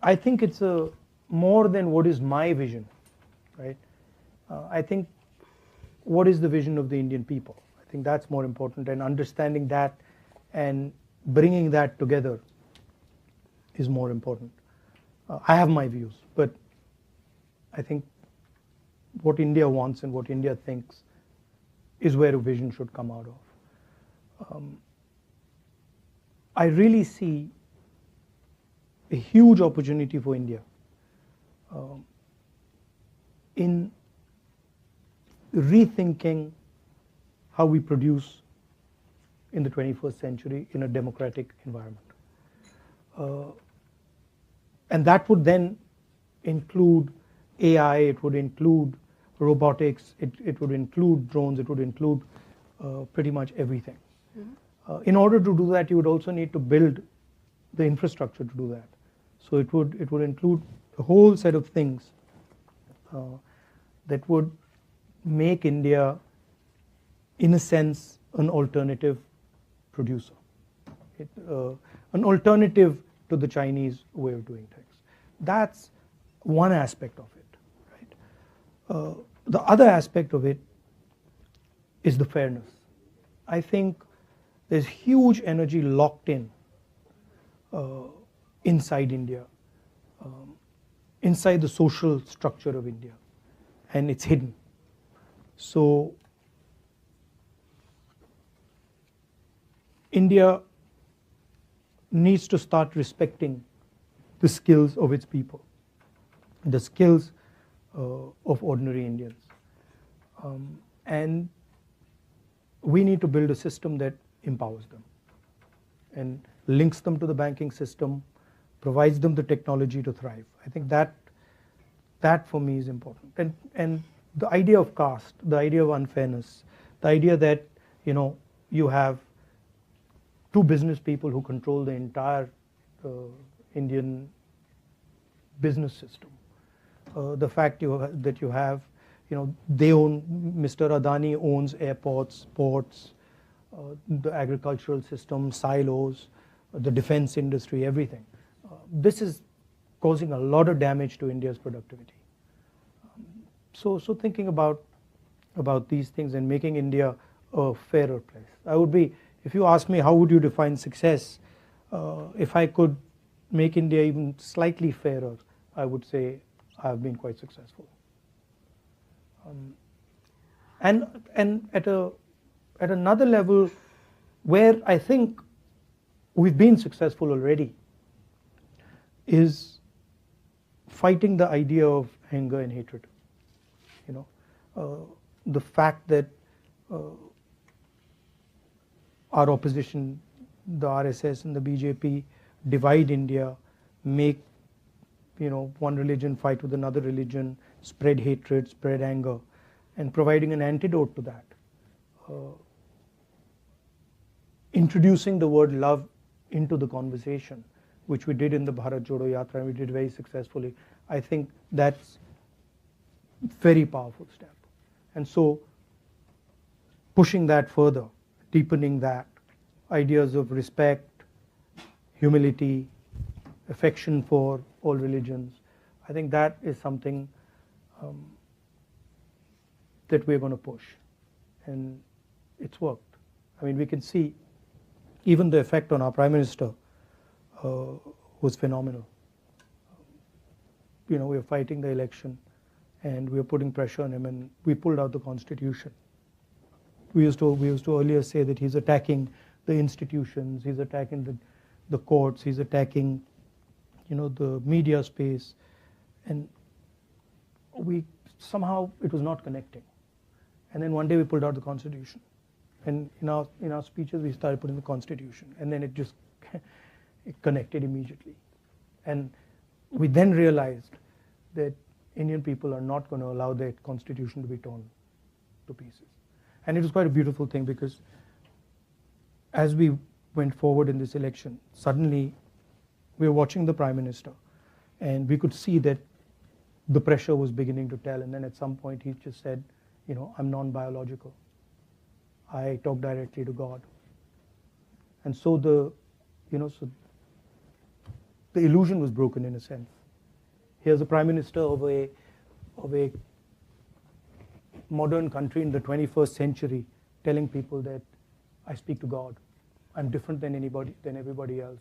I think it's more than what is my vision, right? I think what is the vision of the Indian people? I think that's more important, and understanding that and bringing that together is more important. I have my views, but I think what India wants and what India thinks is where a vision should come out of. I really see a huge opportunity for India in rethinking how we produce in the 21st century in a democratic environment. And that would then include AI, it would include robotics, it would include drones, it would include pretty much everything. In order to do that, you would also need to build the infrastructure to do that. So it would include a whole set of things that would make India, in a sense, an alternative producer, an alternative to the Chinese way of doing things. That's one aspect of it, right? The other aspect of it is the fairness. I think there's huge energy locked in inside India, inside the social structure of India, and it's hidden. So India needs to start respecting the skills of its people, the skills of ordinary Indians. And we need to build a system that empowers them and links them to the banking system, provides them the technology to thrive. I think that for me is important. And the idea of caste, the idea of unfairness, the idea that you have two business people who control the entire Indian business system. The fact that you have, they own, Mr. Adani owns airports, ports, the agricultural system, silos, the defense industry, everything. This is causing a lot of damage to India's productivity. So thinking about these things and making India a fairer place. I would be, if you ask me how would you define success, if I could make India even slightly fairer, I would say I've been quite successful. And at another level where I think we've been successful already is fighting the idea of anger and hatred. The fact that our opposition, the RSS and the BJP, divide India, make one religion fight with another religion, spread hatred, spread anger, and providing an antidote to that. Introducing the word love into the conversation, which we did in the Bharat Jodo Yatra, and we did very successfully. I think that's a very powerful step. And so pushing that further, deepening that, ideas of respect, humility, affection for all religions, I think that is something that we're going to push. And it's worked. I mean, we can see even the effect on our Prime Minister was phenomenal. We're fighting the election and we're putting pressure on him, and we pulled out the Constitution. We used to earlier say that he's attacking the institutions, he's attacking the courts, he's attacking the media space, and somehow it was not connecting. And then one day we pulled out the Constitution, and in our speeches we started putting the Constitution, and then it just it connected immediately. And we then realized that Indian people are not going to allow their Constitution to be torn to pieces. And it was quite a beautiful thing, because as we went forward in this election, suddenly we were watching the Prime Minister and we could see that the pressure was beginning to tell. And then at some point he just said, I'm non-biological. I talk directly to God. And so the illusion was broken in a sense. Here's a prime minister of a modern country in the 21st century telling people that I speak to God. I'm different than everybody else.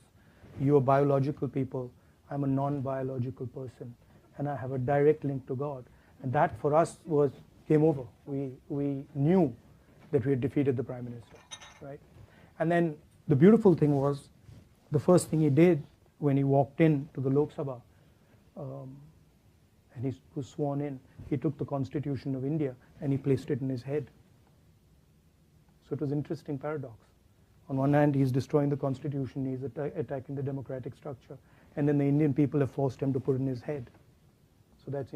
You are biological people. I'm a non-biological person. And I have a direct link to God. And that for us was game over. We knew that we had defeated the prime minister, right? And then the beautiful thing was, the first thing he did when he walked in to the Lok Sabha, and he was sworn in, he took the Constitution of India and he placed it in his head. So it was an interesting paradox. On one hand, he's destroying the Constitution, he's attacking the democratic structure, and then the Indian people have forced him to put it in his head. So that's